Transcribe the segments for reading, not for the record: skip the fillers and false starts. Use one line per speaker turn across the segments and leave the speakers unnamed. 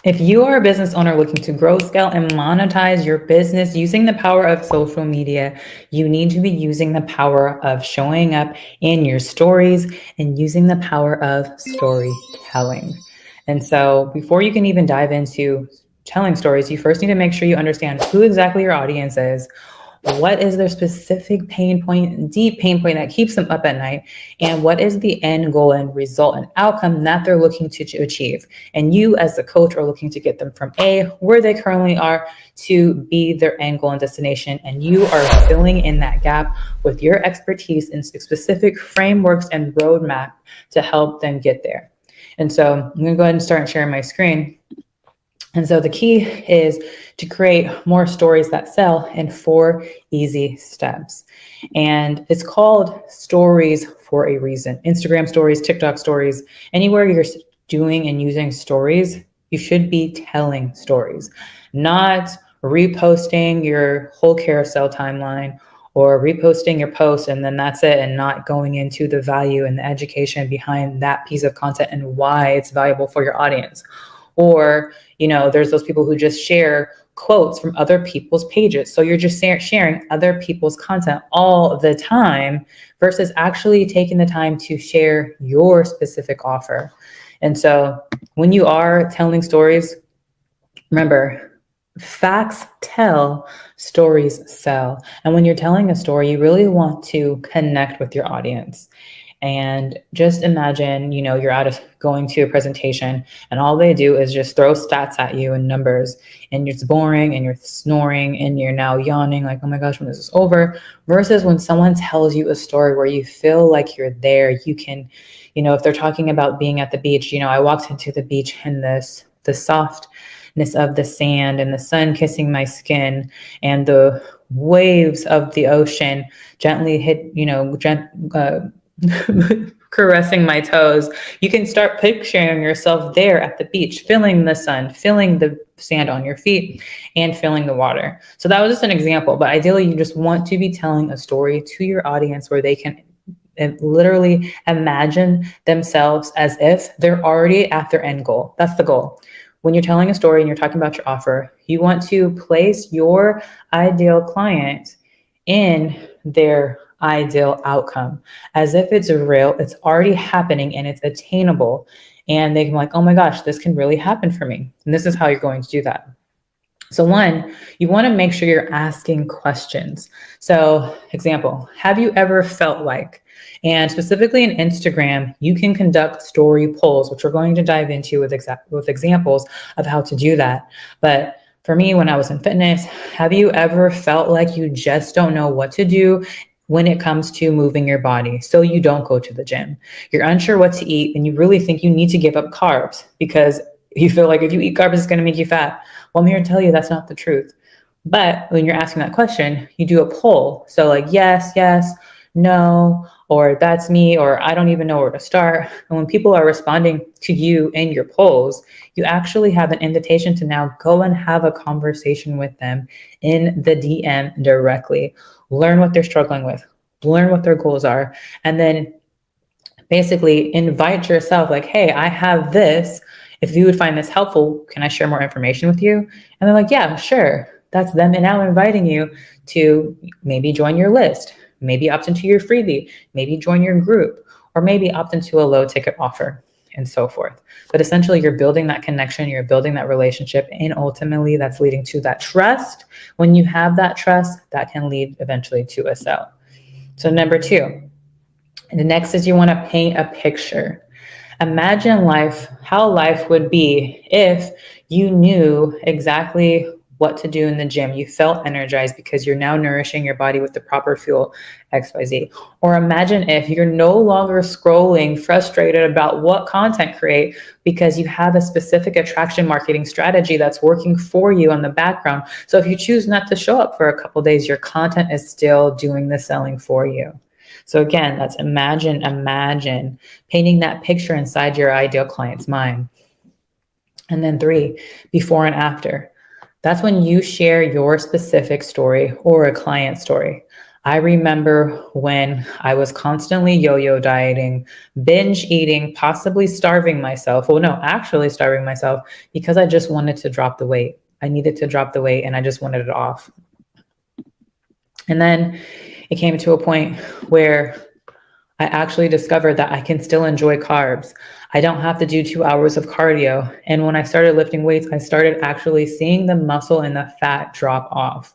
If you are a business owner looking to grow, scale, and monetize your business using the power of social media, you need to be using the power of showing up in your stories and using the power of storytelling. And so before you can even dive into telling stories, you first need to make sure you understand who exactly your audience is, what is their specific pain point, deep pain point that keeps them up at night, and what is the end goal and result and outcome that they're looking to achieve. And you as the coach are looking to get them from A, where they currently are, to B, their end goal and destination. And you are filling in that gap with your expertise in specific frameworks and roadmap to help them get there. And so I'm going to go ahead and start sharing my screen. And so the key is to create more stories that sell in 4 easy steps. And it's called stories for a reason. Instagram stories, TikTok stories, anywhere you're doing and using stories, you should be telling stories, not reposting your whole carousel timeline or reposting your post and then that's it, and not going into the value and the education behind that piece of content and why it's valuable for your audience. Or, there's those people who just share quotes from other people's pages. So you're just sharing other people's content all the time versus actually taking the time to share your specific offer. And so when you are telling stories, remember, facts tell, stories sell. And when you're telling a story, you really want to connect with your audience. And just imagine, you're going to a presentation and all they do is just throw stats at you and numbers, and it's boring and you're snoring and you're now yawning like, oh my gosh, when is this over? Versus when someone tells you a story where you feel like you're there, you can, if they're talking about being at the beach, I walked into the beach and the softness of the sand and the sun kissing my skin and the waves of the ocean gently hit, caressing my toes. You can start picturing yourself there at the beach, feeling the sun, feeling the sand on your feet, and feeling the water. So that was just an example, but ideally you just want to be telling a story to your audience where they can literally imagine themselves as if they're already at their end goal. That's the goal. When you're telling a story and you're talking about your offer, you want to place your ideal client in their ideal outcome as if it's real, it's already happening and it's attainable. And they can be like, oh my gosh, this can really happen for me. And this is how you're going to do that. So one, you want to make sure you're asking questions. So example, have you ever felt like, and specifically in Instagram, you can conduct story polls, which we're going to dive into with examples of how to do that. But for me, when I was in fitness, have you ever felt like you just don't know what to do when it comes to moving your body? So you don't go to the gym. You're unsure what to eat and you really think you need to give up carbs because you feel like if you eat carbs, it's going to make you fat. Well, I'm here to tell you that's not the truth. But when you're asking that question, you do a poll. So like, yes, no, or that's me, or I don't even know where to start. And when people are responding to you in your polls, you actually have an invitation to now go and have a conversation with them in the DM directly. Learn what they're struggling with, learn what their goals are, and then basically invite yourself like, hey, I have this. If you would find this helpful, can I share more information with you? And they're like, yeah, sure. That's them and now inviting you to maybe join your list, maybe opt into your freebie, maybe join your group, or maybe opt into a low ticket offer and so forth. But essentially you're building that connection, you're building that relationship, and ultimately that's leading to that trust. When you have that trust, that can lead eventually to a sale. So number 2, and the next is you want to paint a picture. Imagine how life would be if you knew exactly what to do in the gym. You felt energized because you're now nourishing your body with the proper fuel, XYZ. Or imagine if you're no longer scrolling frustrated about what content create because you have a specific attraction marketing strategy that's working for you on the background. So if you choose not to show up for a couple days, your content is still doing the selling for you. So again, that's imagine painting that picture inside your ideal client's mind. And then 3, before and after. That's when you share your specific story or a client story. I remember when I was constantly yo-yo dieting, binge eating, possibly starving myself. Well, no, actually starving myself because I just wanted to drop the weight. I needed to drop the weight and I just wanted it off. And then it came to a point where I actually discovered that I can still enjoy carbs. I don't have to do 2 hours of cardio. And when I started lifting weights, I started actually seeing the muscle and the fat drop off.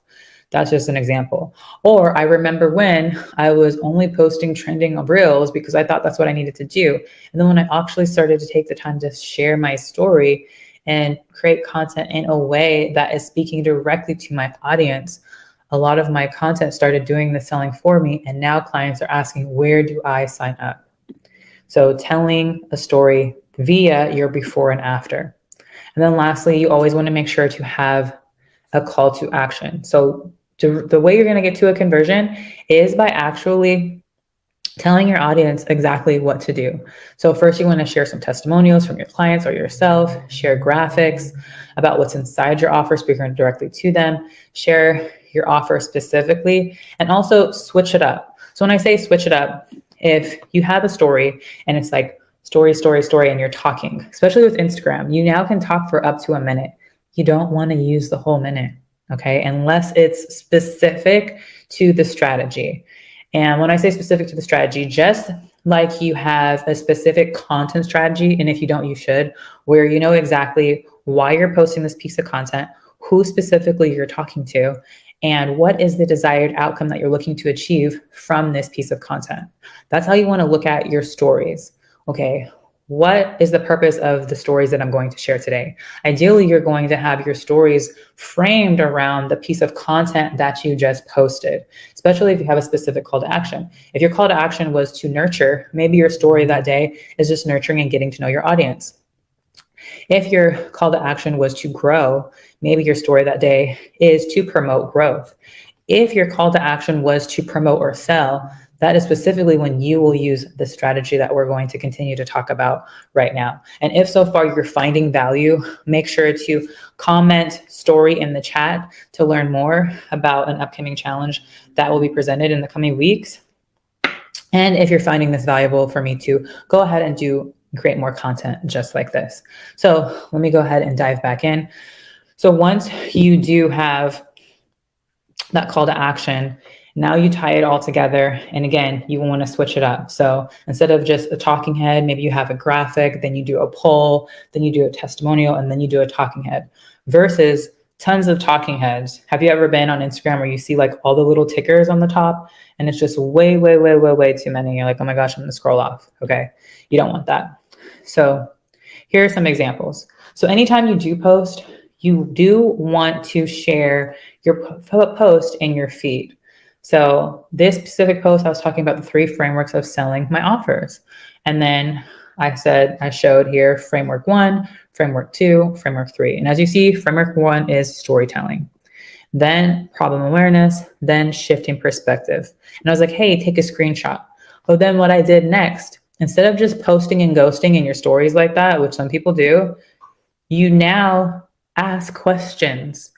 That's just an example. Or I remember when I was only posting trending reels because I thought that's what I needed to do. And then when I actually started to take the time to share my story and create content in a way that is speaking directly to my audience, a lot of my content started doing the selling for me. And now clients are asking, where do I sign up? So telling a story via your before and after. And then lastly, you always want to make sure to have a call to action. So the way you're going to get to a conversion is by actually telling your audience exactly what to do. So first you want to share some testimonials from your clients or yourself, share graphics about what's inside your offer, speaking directly to them, share your offer specifically, and also switch it up. So when I say switch it up, if you have a story and it's like story, and you're talking, especially with Instagram, you now can talk for up to a minute. You don't want to use the whole minute, okay? Unless it's specific to the strategy. And when I say specific to the strategy, just like you have a specific content strategy, and if you don't, you should, where you know exactly why you're posting this piece of content, who specifically you're talking to, and what is the desired outcome that you're looking to achieve from this piece of content. That's how you want to look at your stories. Okay, what is the purpose of the stories that I'm going to share today? Ideally, you're going to have your stories framed around the piece of content that you just posted, especially if you have a specific call to action. If your call to action was to nurture, maybe your story that day is just nurturing and getting to know your audience. If your call to action was to grow, maybe your story that day is to promote growth. If your call to action was to promote or sell, that is specifically when you will use the strategy that we're going to continue to talk about right now. And if so far you're finding value, make sure to comment story in the chat to learn more about an upcoming challenge that will be presented in the coming weeks. And if you're finding this valuable for me to go ahead and create more content just like this. So let me go ahead and dive back in. So once you do have that call to action, now you tie it all together. And again, you want to switch it up. So instead of just a talking head, maybe you have a graphic, then you do a poll, then you do a testimonial, and then you do a talking head versus tons of talking heads. Have you ever been on Instagram where you see like all the little tickers on the top and it's just way too many? You're like, oh my gosh, I'm going to scroll off. Okay. You don't want that. So here are some examples. So anytime you do post, you do want to share your post in your feed. So this specific post, I was talking about the 3 frameworks of selling my offers. And then I showed here framework 1, framework 2, framework 3. And as you see, framework 1 is storytelling, then problem awareness, then shifting perspective. And I was like, hey, take a screenshot. But then what I did next, instead of just posting and ghosting in your stories like that, which some people do, you now ask questions.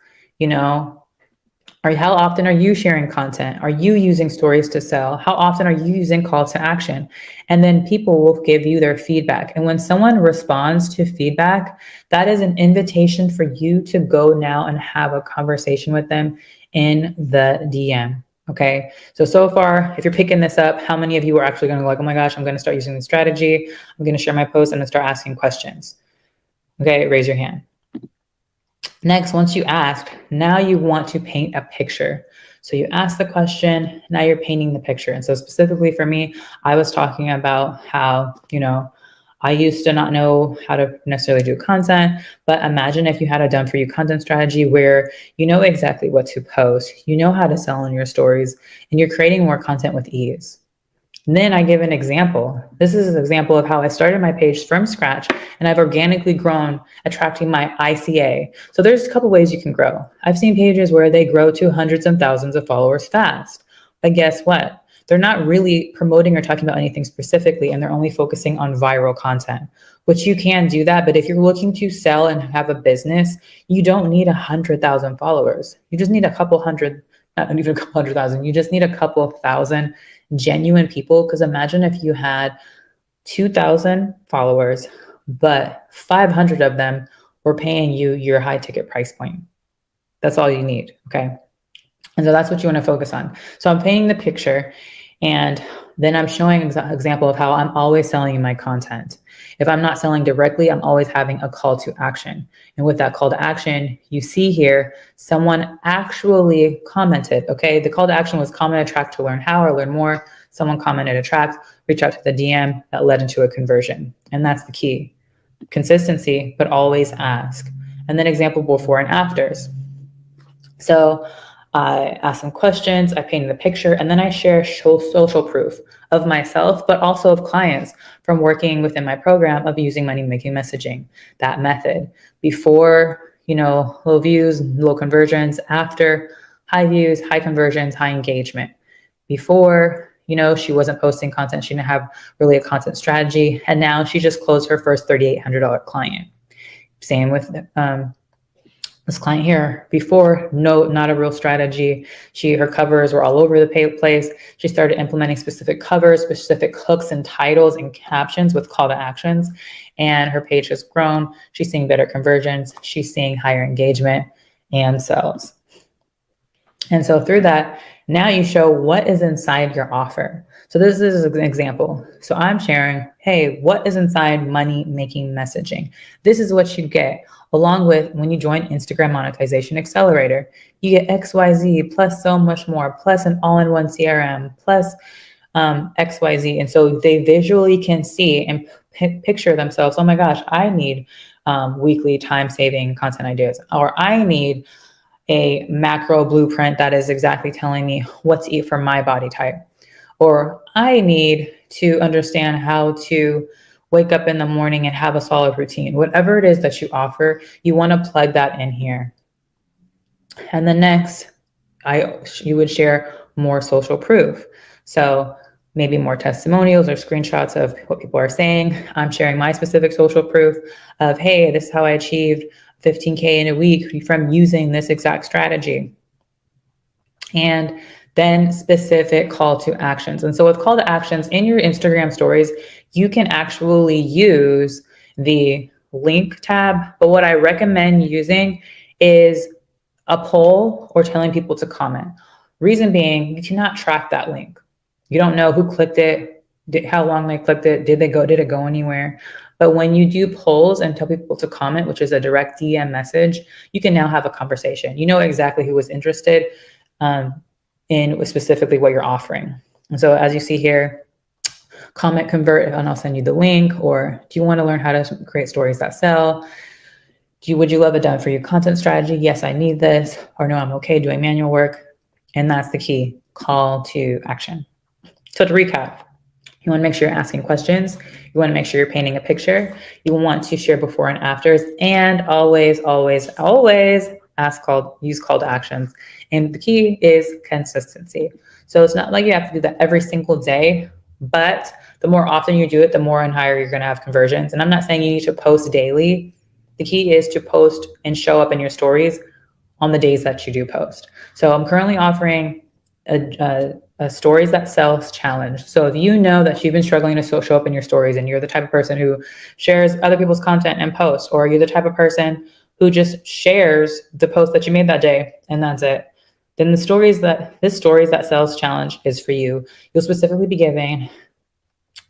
How often are you sharing content? Are you using stories to sell? How often are you using call to action? And then people will give you their feedback. And when someone responds to feedback, that is an invitation for you to go now and have a conversation with them in the DM. Okay. So far, if you're picking this up, how many of you are actually going to like, oh my gosh, I'm going to start using the strategy. I'm going to share my post and start asking questions. Okay. Raise your hand. Next, once you ask, now you want to paint a picture. So you ask the question, now you're painting the picture. And so specifically for me, I was talking about how, I used to not know how to necessarily do content, but imagine if you had a done for you content strategy where you know exactly what to post, you know how to sell in your stories, and you're creating more content with ease. And then I give an example. This is an example of how I started my page from scratch and I've organically grown, attracting my ICA. So there's a couple ways you can grow. I've seen pages where they grow to hundreds and thousands of followers fast. But guess what? They're not really promoting or talking about anything specifically, and they're only focusing on viral content, which you can do that. But if you're looking to sell and have a business, you don't need 100,000 followers. You just need a couple hundred not even a couple 100,000. You just need a couple of thousand genuine people. Because imagine if you had 2,000 followers, but 500 of them were paying you your high ticket price point. That's all you need. Okay. And so that's what you want to focus on. So I'm painting the picture, and then I'm showing an example of how I'm always selling you my content. If I'm not selling directly, I'm always having a call to action. And with that call to action, you see here, someone actually commented, okay? The call to action was comment, attract to learn how or learn more. Someone commented, attract, reach out to the DM, that led into a conversion. And that's the key. Consistency, but always ask. And then example before and afters. So I ask some questions, I paint the picture, and then I share social proof of myself, but also of clients from working within my program of using money-making messaging, that method. Before, low views, low conversions. After, high views, high conversions, high engagement. Before, she wasn't posting content. She didn't have really a content strategy. And now she just closed her first $3,800 client. Same with this client here. Before, not a real strategy. Her covers were all over the place. She started implementing specific covers, specific hooks and titles and captions with call to actions. And her page has grown. She's seeing better conversions. She's seeing higher engagement and sales. And so through that, now you show what is inside your offer. So this is an example. So I'm sharing, hey, what is inside money making messaging? This is what you get. Along with when you join Instagram Monetization Accelerator, you get XYZ plus so much more, plus an all-in-one CRM, plus XYZ. And so they visually can see and picture themselves, oh my gosh, I need weekly time-saving content ideas, or I need a macro blueprint that is exactly telling me what to eat for my body type, or I need to understand how to wake up in the morning and have a solid routine. Whatever it is that you offer, you want to plug that in here. And then next, you would share more social proof. So maybe more testimonials or screenshots of what people are saying. I'm sharing my specific social proof of, hey, this is how I achieved 15K in a week from using this exact strategy. And then specific call to actions. And so with call to actions in your Instagram stories, you can actually use the link tab. But what I recommend using is a poll or telling people to comment. Reason being, you cannot track that link. You don't know who clicked it, how long they clicked it, did it go anywhere? But when you do polls and tell people to comment, which is a direct DM message, you can now have a conversation. You know exactly who was interested in specifically what you're offering. And so as you see here, comment, convert, and I'll send you the link. Or do you want to learn how to create stories that sell? Would you love a done for you content strategy? Yes, I need this. Or no, I'm okay doing manual work. And that's the key, call to action. So to recap, you want to make sure you're asking questions. You want to make sure you're painting a picture. You want to share before and afters, and always, always, always use call to actions. And the key is consistency. So it's not like you have to do that every single day, but the more often you do it, the more and higher you're going to have conversions. And I'm not saying you need to post daily. The key is to post and show up in your stories on the days that you do post. So I'm currently offering a stories that sells challenge. So if you know that you've been struggling to show up in your stories and you're the type of person who shares other people's content and posts, or you're the type of person who just shares the post that you made that day and that's it, then this stories that sells challenge is for you. You'll specifically be giving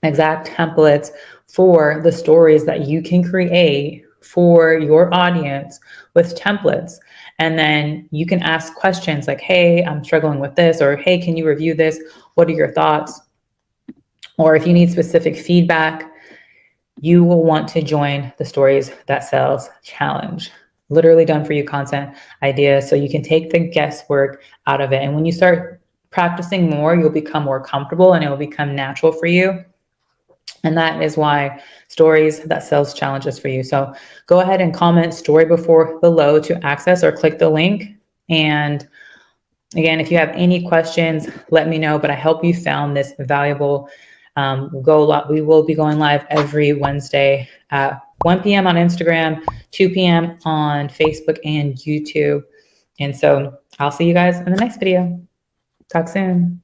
exact templates for the stories that you can create for your audience with templates. And then you can ask questions like, hey, I'm struggling with this, or hey, can you review this? What are your thoughts? Or if you need specific feedback, you will want to join the Stories That Sells Challenge. Literally done for you content ideas, so you can take the guesswork out of it. And when you start practicing more, you'll become more comfortable and it will become natural for you. And that is why Stories That Sells Challenge is for you. So go ahead and comment story before below to access, or click the link. And again, if you have any questions, let me know. But I hope you found this valuable. We will be going live every Wednesday at 1 p.m. on Instagram, 2 p.m. on Facebook and YouTube. And so I'll see you guys in the next video. Talk soon.